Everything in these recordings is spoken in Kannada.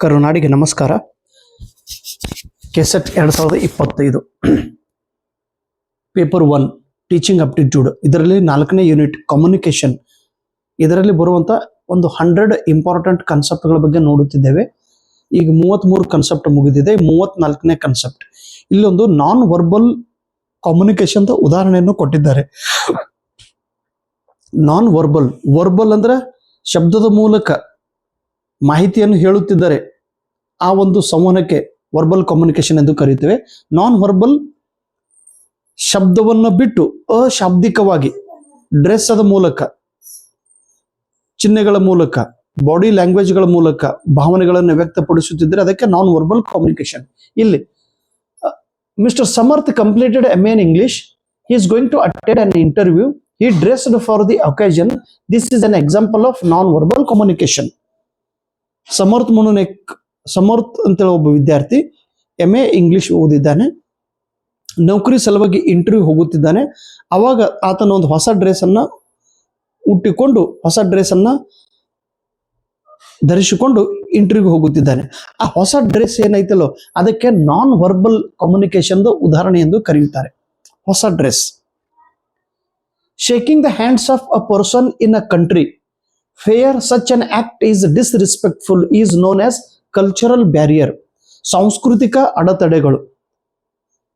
ಕರುನಾಡಿಗೆ ನಮಸ್ಕಾರ. ಕೆಸೆಟ್ 2025 ಪೇಪರ್ 1 ಟೀಚಿಂಗ್ ಅಪ್ಟಿಟ್ಯೂಡ್, ಇದರಲ್ಲಿ 4ನೇ ಯೂನಿಟ್ ಕಮ್ಯುನಿಕೇಶನ್. ಇದರಲ್ಲಿ ಬರುವಂಥ ಒಂದು 100 ಇಂಪಾರ್ಟೆಂಟ್ ಕಾನ್ಸೆಪ್ಟ್ಗಳ ಬಗ್ಗೆ ನೋಡುತ್ತಿದ್ದೇವೆ. ಈಗ 33 ಕಾನ್ಸೆಪ್ಟ್ ಮುಗಿದಿದೆ. 34ನೇ ಕಾನ್ಸೆಪ್ಟ್. ಇಲ್ಲೊಂದು ನಾನ್ ವರ್ಬಲ್ ಕಮ್ಯುನಿಕೇಶನ್ ಉದಾಹರಣೆಯನ್ನು ಕೊಟ್ಟಿದ್ದಾರೆ. ನಾನ್ ವರ್ಬಲ್ ಅಂದ್ರೆ ಶಬ್ದದ ಮೂಲಕ ಮಾಹಿತಿಯನ್ನು ಹೇಳುತ್ತಿದ್ದಾರೆ. ಆ ಒಂದು ಸಂವಹನಕ್ಕೆ ವರ್ಬಲ್ ಕಮ್ಯುನಿಕೇಶನ್ ಎಂದು ಕರೆಯುತ್ತೇವೆ. ನಾನ್ ವರ್ಬಲ್ ಶಬ್ದವನ್ನು ಬಿಟ್ಟು ಅಶಾಬ್ದಿಕವಾಗಿ ಡ್ರೆಸ್ಸದ ಮೂಲಕ, ಚಿಹ್ನೆಗಳ ಮೂಲಕ, ಬಾಡಿ ಲ್ಯಾಂಗ್ವೇಜ್ಗಳ ಮೂಲಕ ಭಾವನೆಗಳನ್ನು ವ್ಯಕ್ತಪಡಿಸುತ್ತಿದ್ದರೆ ಅದಕ್ಕೆ ನಾನ್ ವರ್ಬಲ್ ಕಮ್ಯುನಿಕೇಶನ್. ಇಲ್ಲಿ mister Samarth completed MA in English. He is going to attend an interview. He dressed for the occasion. This is an example of non-verbal communication. Samarth ಅಂತೇಳಿ ಒಬ್ಬ ವಿದ್ಯಾರ್ಥಿ MA ಇಂಗ್ಲಿಷ್ ಓದಿದ್ದಾನೆ. ನೌಕರಿ ಸಲುವಾಗಿ ಇಂಟರ್ವ್ಯೂ ಹೋಗುತ್ತಿದ್ದಾನೆ. ಅವಾಗ ಆತನ ಒಂದು ಹೊಸ ಡ್ರೆಸ್ ಅನ್ನ ಉಟ್ಟಿಕೊಂಡು, ಹೊಸ ಡ್ರೆಸ್ ಅನ್ನ ಧರಿಸಿಕೊಂಡು ಇಂಟರ್ವ್ಯೂಗೆ ಹೋಗುತ್ತಿದ್ದಾನೆ. ಆ ಹೊಸ ಡ್ರೆಸ್ ಏನೈತಲ್ಲೋ ಅದಕ್ಕೆ ನಾನ್ ವರ್ಬಲ್ ಕಮ್ಯುನಿಕೇಶನ್ ಉದಾಹರಣೆ ಎಂದು ಕರೆಯುತ್ತಾರೆ. ಹೊಸ dress. Shaking the hands of a person in a country where such an act is disrespectful is known as cultural barrier. ಸಾಂಸ್ಕೃತಿಕ ಅಡೆತಡೆಗಳು.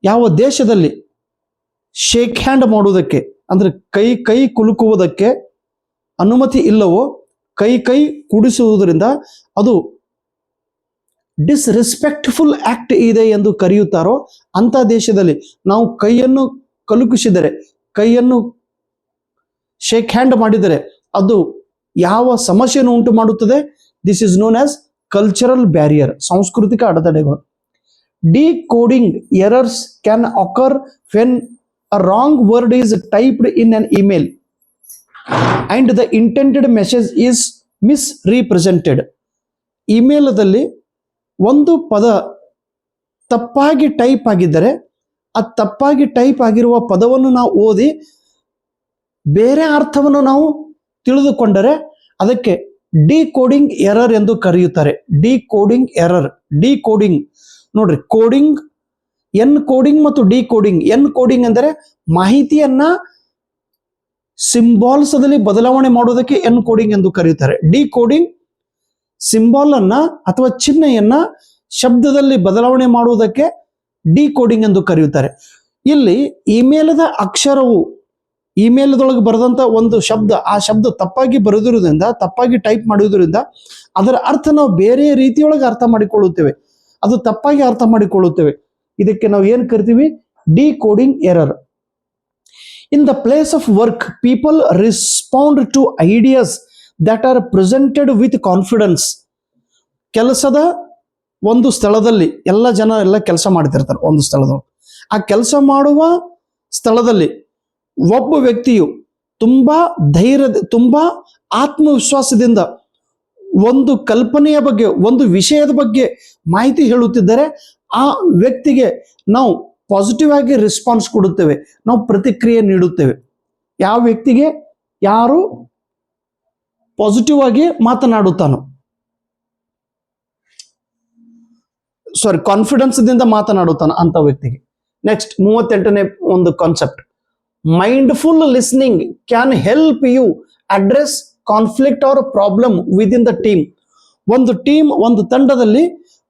ಯಾವ ದೇಶದಲ್ಲಿ ಶೇಕ್ ಹ್ಯಾಂಡ್ ಮಾಡುವುದಕ್ಕೆ ಅಂದ್ರೆ ಕೈ ಕುಲುಕುವುದಕ್ಕೆ ಅನುಮತಿ ಇಲ್ಲವೋ, ಕೈ ಕೂಡಿಸುವುದರಿಂದ ಅದು ಡಿಸ್ರೆಸ್ಪೆಕ್ಟ್ಫುಲ್ ಆಕ್ಟ್ ಇದೆ ಎಂದು ಕರೆಯುತ್ತಾರೋ ಅಂತ ದೇಶದಲ್ಲಿ ನಾವು ಕೈಯನ್ನು ಕಲುಕಿಸಿದರೆ, ಕೈಯನ್ನು ಶೇಕ್ ಹ್ಯಾಂಡ್ ಮಾಡಿದರೆ ಅದು ಯಾವ ಸಮಸ್ಯೆಯನ್ನು ಉಂಟು ಮಾಡುತ್ತದೆ? This is known as cultural barrier, ಸಾಂಸ್ಕೃತಿಕ ಅಡೆತಡೆಗಳು. Decoding errors can occur when a wrong word is typed in an email and the intended message is misrepresented. ಇಮೇಲದಲ್ಲಿ ಒಂದು ಪದ ತಪ್ಪಾಗಿ ಟೈಪ್ ಆಗಿದ್ದರೆ, ಆ ತಪ್ಪಾಗಿ ಟೈಪ್ ಆಗಿರುವ ಪದವನ್ನು ನಾವು ಓದಿ ಬೇರೆ ಅರ್ಥವನ್ನು ನಾವು ತಿಳಿದುಕೊಂಡರೆ ಅದಕ್ಕೆ ಡಿಕೋಡಿಂಗ್ ಎರರ್ ಎಂದು ಕರೆಯುತ್ತಾರೆ. Decoding error. ಡಿಕೋಡಿಂಗ್ ನೋಡ್ರಿ, ಕೋಡಿಂಗ್, ಎನ್ ಕೋಡಿಂಗ್ ಮತ್ತು ಡಿಕೋಡಿಂಗ್. ಎನ್ ಕೋಡಿಂಗ್ ಅಂದರೆ ಮಾಹಿತಿಯನ್ನ ಸಿಂಬಾಲ್ಸ್ದಲ್ಲಿ ಬದಲಾವಣೆ ಮಾಡುವುದಕ್ಕೆ ಎನ್ ಕೋಡಿಂಗ್ ಎಂದು ಕರೆಯುತ್ತಾರೆ. ಡಿಕೋಡಿಂಗ್ ಸಿಂಬಾಲ್ ಅನ್ನ ಅಥವಾ ಚಿಹ್ನೆಯನ್ನ ಶಬ್ದದಲ್ಲಿ ಬದಲಾವಣೆ ಮಾಡುವುದಕ್ಕೆ ಡಿಕೋಡಿಂಗ್ ಎಂದು ಕರೆಯುತ್ತಾರೆ. ಇಲ್ಲಿ ಇಮೇಲದ ಅಕ್ಷರವು, ಇಮೇಲ್ದೊಳಗೆ ಬರೆದಂತ ಒಂದು ಶಬ್ದ, ಆ ಶಬ್ದ ತಪ್ಪಾಗಿ ಬರೆದಿರುವುದರಿಂದ, ತಪ್ಪಾಗಿ ಟೈಪ್ ಮಾಡುವುದರಿಂದ ಅದರ ಅರ್ಥ ನಾವು ಬೇರೆ ರೀತಿಯೊಳಗೆ ಅರ್ಥ ಮಾಡಿಕೊಳ್ಳುತ್ತೇವೆ. ಅದು ತಪ್ಪಾಗಿ ಅರ್ಥ ಮಾಡಿಕೊಳ್ಳುತ್ತೇವೆ. ಇದಕ್ಕೆ ನಾವು ಏನು ಕರಿತೀವಿ? Decoding error. In the place of work people respond to ideas that are presented with confidence. ಕೆಲಸದ ಒಂದು ಸ್ಥಳದಲ್ಲಿ ಎಲ್ಲ ಕೆಲಸ ಮಾಡ್ತಿರ್ತಾರೆ. ಒಂದು ಸ್ಥಳದೊಳಗೆ ಆ ಕೆಲಸ ಮಾಡುವ ಸ್ಥಳದಲ್ಲಿ ಒಬ್ಬ ವ್ಯಕ್ತಿಯು ತುಂಬಾ ಧೈರ್ಯದ, ತುಂಬಾ ಆತ್ಮವಿಶ್ವಾಸದಿಂದ ಒಂದು ಕಲ್ಪನೆಯ ಬಗ್ಗೆ, ಒಂದು ವಿಷಯದ ಬಗ್ಗೆ ಮಾಹಿತಿ ಹೇಳುತ್ತಿದ್ದರೆ ಆ ವ್ಯಕ್ತಿಗೆ ನಾವು ಪಾಸಿಟಿವ್ ಆಗಿ ರೆಸ್ಪಾನ್ಸ್ ಕೊಡುತ್ತೇವೆ, ನಾವು ಪ್ರತಿಕ್ರಿಯೆ ನೀಡುತ್ತೇವೆ. ಯಾವ ವ್ಯಕ್ತಿಗೆ ಯಾರು ಪಾಸಿಟಿವ್ ಆಗಿ ಮಾತನಾಡುತ್ತಾನೋ, ಕಾನ್ಫಿಡೆನ್ಸ್ ದಿಂದ ಮಾತನಾಡುತ್ತಾನ ಅಂತ ವ್ಯಕ್ತಿಗೆ. ನೆಕ್ಸ್ಟ್ 38ನೇ ಒಂದು concept. Mindful listening can help you address conflict or problem within the team. ಒಂದು ತಂಡದಲ್ಲಿ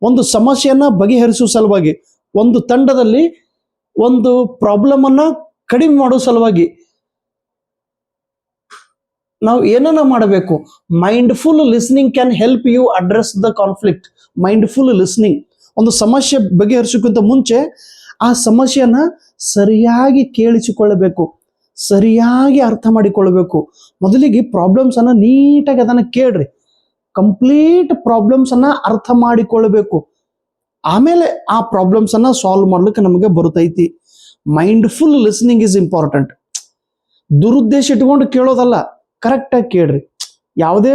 ಒಂದು ಸಮಸ್ಯೆಯನ್ನ ಬಗೆಹರಿಸುವ ಸಲುವಾಗಿ, ಒಂದು ತಂಡದಲ್ಲಿ ಒಂದು ಪ್ರಾಬ್ಲಮ್ ಅನ್ನ ಕಡಿಮೆ ಮಾಡುವ ಸಲುವಾಗಿ ನಾವು ಏನನ್ನ ಮಾಡಬೇಕು? Mindful listening can help you address the conflict. Mindful listening, ಒಂದು ಸಮಸ್ಯೆ ಬಗೆಹರಿಸೋಕ್ಕಿಂತ ಮುಂಚೆ ಆ ಸಮಸ್ಯೆಯನ್ನ ಸರಿಯಾಗಿ ಕೇಳಿಸಿಕೊಳ್ಳಬೇಕು, ಸರಿಯಾಗಿ ಅರ್ಥ ಮಾಡಿಕೊಳ್ಳಬೇಕು. ಮೊದಲಿಗೆ ಪ್ರಾಬ್ಲಮ್ಸ್ ಅನ್ನ ನೀಟಾಗಿ ಅದನ್ನ ಕೇಳ್ರಿ, ಕಂಪ್ಲೀಟ್ ಪ್ರಾಬ್ಲಮ್ಸ್ ಅನ್ನ ಅರ್ಥ ಮಾಡಿಕೊಳ್ಳಬೇಕು. ಆಮೇಲೆ ಆ ಪ್ರಾಬ್ಲಮ್ಸ್ ಅನ್ನ ಸಾಲ್ವ್ ಮಾಡ್ಲಿಕ್ಕೆ ನಮಗೆ ಬರುತ್ತೈತಿ. Mindful listening is important. ದುರುದ್ದೇಶ ಇಟ್ಕೊಂಡು ಕೇಳೋದಲ್ಲ, ಕರೆಕ್ಟ್ ಆಗಿ ಕೇಳ್ರಿ. ಯಾವುದೇ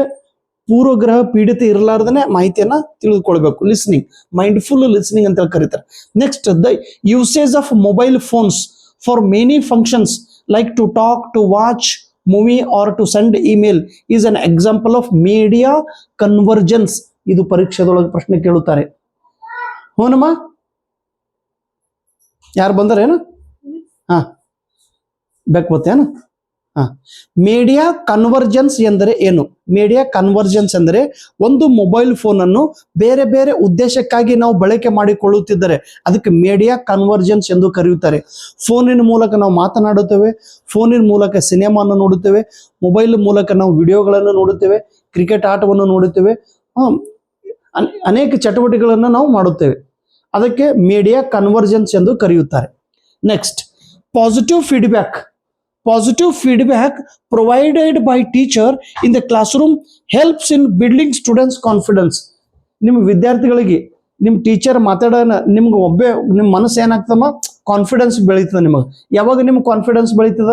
ಪೂರ್ವಗ್ರಹ ಪೀಡಿತ ಇರಲಾರ್ದನೆ ಮಾಹಿತಿಯನ್ನ ತಿಳಿದುಕೊಳ್ಬೇಕು. ಲಿಸ್ನಿಂಗ್, ಮೈಂಡ್ಫುಲ್ ಲಿಸ್ನಿಂಗ್ ಅಂತ ಕರೀತಾರೆ. Next, the usage of mobile phones for many functions like to talk, to watch movie or to send email is an example of media convergence ಇದು ಪರೀಕ್ಷೆದೊಳಗೆ ಪ್ರಶ್ನೆ ಕೇಳುತ್ತಾರೆ. ಹೂನಮ್ಮ, ಯಾರು ಬಂದಾರೇನು? ಹಾ, ಬೇಕು ಗೊತ್ತೇನು? ಹಾ, ಮೀಡಿಯಾ ಕನ್ವರ್ಜೆನ್ಸ್ ಎಂದರೆ ಏನು? ಮೀಡಿಯಾ ಕನ್ವರ್ಜೆನ್ಸ್ ಎಂದರೆ ಒಂದು ಮೊಬೈಲ್ ಫೋನ್ ಅನ್ನು ಬೇರೆ ಬೇರೆ ಉದ್ದೇಶಕ್ಕಾಗಿ ನಾವು ಬಳಕೆ ಮಾಡಿಕೊಳ್ಳುತ್ತಿದ್ದರೆ ಅದಕ್ಕೆ ಮೀಡಿಯಾ ಕನ್ವರ್ಜೆನ್ಸ್ ಎಂದು ಕರೆಯುತ್ತಾರೆ. ಫೋನಿನ ಮೂಲಕ ನಾವು ಮಾತನಾಡುತ್ತೇವೆ, ಫೋನಿನ ಮೂಲಕ ಸಿನಿಮಾವನ್ನು ನೋಡುತ್ತೇವೆ, ಮೊಬೈಲ್ ಮೂಲಕ ನಾವು ವಿಡಿಯೋಗಳನ್ನು ನೋಡುತ್ತೇವೆ, ಕ್ರಿಕೆಟ್ ಆಟವನ್ನು ನೋಡುತ್ತೇವೆ, ಅನೇಕ ಚಟುವಟಿಕೆಗಳನ್ನು ನಾವು ಮಾಡುತ್ತೇವೆ. ಅದಕ್ಕೆ ಮೀಡಿಯಾ ಕನ್ವರ್ಜೆನ್ಸ್ ಎಂದು ಕರೆಯುತ್ತಾರೆ. Next, positive feedback. Positive feedback provided by teacher in the classroom helps in building students' confidence. ನಿಮ್ಮ ವಿದ್ಯಾರ್ಥಿಗಳಿಗೆ ನಿಮ್ಮ ಟೀಚರ್ ಮಾತಾಡೋಣ, ನಿಮ್ಗೆ ನಿಮ್ಮ ಮನಸ್ಸು ಏನಾಗ್ತದಮ್ಮ? ಕಾನ್ಫಿಡೆನ್ಸ್ ಬೆಳೀತದೆ ನಿಮಗೆ. ಯಾವಾಗ ನಿಮ್ಗೆ ಕಾನ್ಫಿಡೆನ್ಸ್ ಬೆಳೀತದ?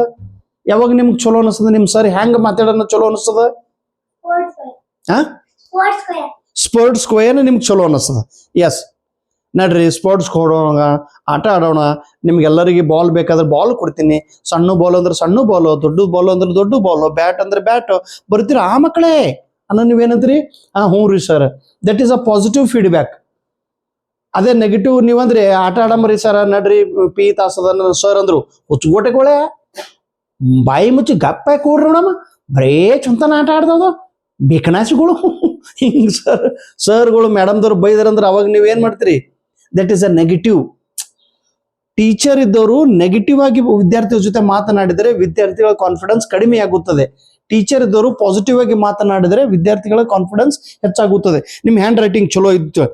ಯಾವಾಗ ನಿಮ್ಗೆ ಚಲೋ ಅನಿಸ್ತದ? ನಿಮ್ಮ ಸರ್ ಹೆಂಗೆ ಮಾತಾಡೋಣ ಚಲೋ ಅನಿಸ್ತದ? ಸ್ಪೋರ್ಟ್ಸ್ ಸ್ಕ್ವೇರ್ ನಿಮ್ಗೆ ಚಲೋ ಅನಿಸ್ತದ. ಎಸ್, ನಡ್ರಿ ಸ್ಪೋರ್ಟ್ಸ್ ಕೊಡೋಣ, ಆಟ ಆಡೋಣ. ನಿಮ್ಗೆಲ್ಲರಿಗೆ ಬಾಲ್ ಬೇಕಾದ್ರೆ ಬಾಲ್ ಕೊಡ್ತೀನಿ, ಸಣ್ಣ ಬಾಲ್ ಅಂದ್ರೆ ಸಣ್ಣ ಬಾಲು, ದೊಡ್ಡ ಬಾಲ್ ಅಂದ್ರೆ ದೊಡ್ಡ ಬಾಲು, ಬ್ಯಾಟ್ ಅಂದ್ರೆ ಬ್ಯಾಟ್, ಬರ್ತೀರ ಆ ಮಕ್ಕಳೇ ಅನ್ನೋ ನೀವೇನಂದ್ರಿ? ಹ್ಞೂ ರೀ sir, that is a positive feedback. ಅದೇ ನೆಗೆಟಿವ್ ನೀವಂದ್ರೆ ಆಟ ಆಡಂಬರಿ ಸರ್, ನಡ್ರಿ ಪಿ ತಾಸದ ಸರ್ ಅಂದ್ರು ಹುಚ್ಚುಗೋಟೆಗಳೇ ಬಾಯಿ ಮುಚ್ಚಿ ಗಪ್ಪ ಕೂಡ್ರಿ ನೋಡಮ್ಮ, ಬರೇ ಚಂತನ ಆಟ ಆಡ್ದವ ಬೇಕನಾಸಿಗಳು ಹಿಂಗ್ ಸರ್ಗಳು ಮೇಡಮ್ದವ್ರು ಬೈದಾರಂದ್ರೆ ಅವಾಗ ನೀವೇನ್ ಮಾಡ್ತೀರಿ? That is a negative. Teacher ಇದ್ದವರು ನೆಗೆಟಿವ್ ಆಗಿ ವಿದ್ಯಾರ್ಥಿಗಳ ಜೊತೆ ಮಾತನಾಡಿದರೆ ವಿದ್ಯಾರ್ಥಿಗಳ ಕಾನ್ಫಿಡೆನ್ಸ್ ಕಡಿಮೆ ಆಗುತ್ತದೆ. ಟೀಚರ್ ಇದ್ದವರು ಪಾಸಿಟಿವ್ ಆಗಿ ಮಾತನಾಡಿದರೆ ವಿದ್ಯಾರ್ಥಿಗಳ ಕಾನ್ಫಿಡೆನ್ಸ್ ಹೆಚ್ಚಾಗುತ್ತದೆ. ನಿಮ್ಮ ಹ್ಯಾಂಡ್ ರೈಟಿಂಗ್ ಚಲೋ ಇತ್ತು,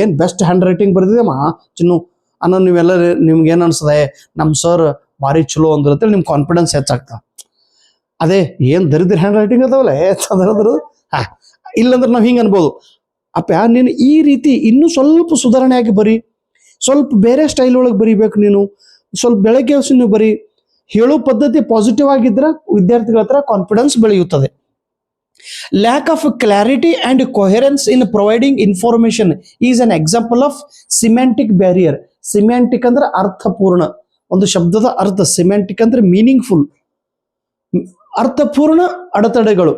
ಏನ್ ಬೆಸ್ಟ್ ಹ್ಯಾಂಡ್ ರೈಟಿಂಗ್ ಬರ್ದಿದೆ ಮಾ ಚಿನ್ನು ಅನ್ನೋ ನೀವೆಲ್ಲ ನಿಮ್ಗೆ ಏನ್ ಅನ್ಸದೆ? ನಮ್ಮ ಸರ್ ಭಾರಿ ಚಲೋ ಅಂದ್ರು ಅಂತೇಳಿ ನಿಮ್ ಕಾನ್ಫಿಡೆನ್ಸ್ ಹೆಚ್ಚಾಗ್ತಾವ. ಅದೇ ಏನ್ ದರಿದ್ರ ಹ್ಯಾಂಡ್ ರೈಟಿಂಗ್ ಅದಾವಲ್ಲ ಇಲ್ಲಂದ್ರೆ ನಾವು ಹಿಂಗೆ ಅನ್ಬೋದು, ಅಪ್ಪ ನೀನು ಈ ರೀತಿ ಇನ್ನೂ ಸ್ವಲ್ಪ ಸುಧಾರಣೆಯಾಗಿ ಬರೀ, ಸ್ವಲ್ಪ ಬೇರೆ ಸ್ಟೈಲ್ ಒಳಗೆ ಬರೀಬೇಕು, ನೀನು ಸ್ವಲ್ಪ ಬೆಳಗ್ಗೆ ನೀವು ಬರೀ. ಹೇಳೋ ಪದ್ಧತಿ ಪಾಸಿಟಿವ್ ಆಗಿದ್ರೆ ವಿದ್ಯಾರ್ಥಿಗಳ ಹತ್ರ ಕಾನ್ಫಿಡೆನ್ಸ್ ಬೆಳೆಯುತ್ತದೆ. Lack of clarity and coherence in providing information is an example of semantic barrier. Semantic ಅಂದ್ರೆ ಅರ್ಥಪೂರ್ಣ, ಒಂದು ಶಬ್ದದ ಅರ್ಥ. ಸಿಮ್ಯಾಂಟಿಕ್ ಅಂದ್ರೆ ಮೀನಿಂಗ್ಫುಲ್, ಅರ್ಥಪೂರ್ಣ ಅಡೆತಡೆಗಳು.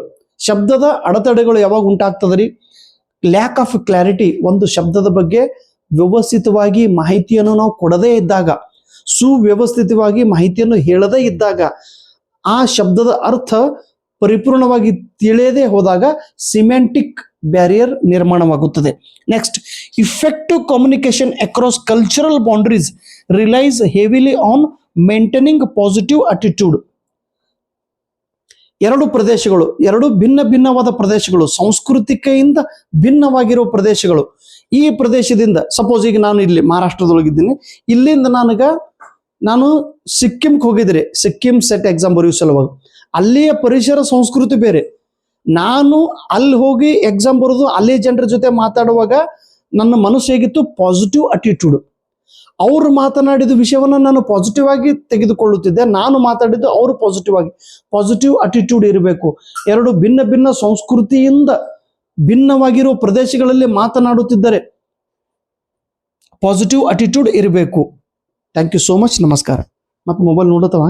ಶಬ್ದದ ಅಡೆತಡೆಗಳು ಯಾವಾಗ ಉಂಟಾಗ್ತದ್ರಿ? ಲ್ಯಾಕ್ ಆಫ್ ಕ್ಲಾರಿಟಿ, ಒಂದು ಶಬ್ದದ ಬಗ್ಗೆ ವ್ಯವಸ್ಥಿತವಾಗಿ ಮಾಹಿತಿಯನ್ನು ನಾವು ಕೊಡದೇ ಇದ್ದಾಗ, ಸುವ್ಯವಸ್ಥಿತವಾಗಿ ಮಾಹಿತಿಯನ್ನು ಹೇಳದೇ ಇದ್ದಾಗ, ಆ ಶಬ್ದದ ಅರ್ಥ ಪರಿಪೂರ್ಣವಾಗಿ ತಿಳಿಯದೇ ಹೋದಾಗ ಸಿಮ್ಯಾಂಟಿಕ್ ಬ್ಯಾರಿಯರ್ ನಿರ್ಮಾಣವಾಗುತ್ತದೆ. Next, effective communication across cultural boundaries realise heavily on maintaining positive attitude. ಎರಡು ಪ್ರದೇಶಗಳು, ಎರಡು ಭಿನ್ನ ಭಿನ್ನವಾದ ಪ್ರದೇಶಗಳು, ಸಾಂಸ್ಕೃತಿಕೆಯಿಂದ ಭಿನ್ನವಾಗಿರೋ ಪ್ರದೇಶಗಳು. ಈ ಪ್ರದೇಶದಿಂದ ಸಪೋಸ್ ಈಗ ನಾನು ಇಲ್ಲಿ ಮಹಾರಾಷ್ಟ್ರದೊಳಗಿದ್ದೀನಿ, ಇಲ್ಲಿಂದ ನಾನು ಸಿಕ್ಕಿಂಗೆ ಹೋಗಿದ್ರೆ, ಸಿಕ್ಕಿಂ ಸೆಟ್ ಎಕ್ಸಾಮ್ ಬರೆಯೋ ಸಲುವಾಗಿ ಅಲ್ಲಿಯ ಪರಿಸರ ಸಂಸ್ಕೃತಿ ಬೇರೆ. ನಾನು ಅಲ್ಲಿ ಹೋಗಿ ಎಕ್ಸಾಮ್ ಬರೋದು, ಅಲ್ಲಿ ಜನರ ಜೊತೆ ಮಾತಾಡುವಾಗ ನನ್ನ ಮನಸ್ಸು ಹೇಗಿತ್ತು? Positive attitude. ಅವರು ಮಾತನಾಡಿದ ವಿಷಯವನ್ನು ನಾನು ಪಾಸಿಟಿವ್ ಆಗಿ ತೆಗೆದುಕೊಳ್ಳುತ್ತಿದ್ದೆ, ನಾನು ಮಾತಾಡಿದ್ದು ಅವರು ಪಾಸಿಟಿವ್ ಅಟಿಟ್ಯೂಡ್ ಇರಬೇಕು. ಎರಡು ಭಿನ್ನ ಭಿನ್ನ ಸಂಸ್ಕೃತಿಯಿಂದ ಭಿನ್ನವಾಗಿರುವ ಪ್ರದೇಶಗಳಲ್ಲಿ ಮಾತನಾಡುತ್ತಿದ್ದರೆ ಪಾಸಿಟಿವ್ ಅಟಿಟ್ಯೂಡ್ ಇರಬೇಕು. Thank you so much. ನಮಸ್ಕಾರ. ಮತ್ತೆ ಮೊಬೈಲ್ ನೋಡತ್ತವ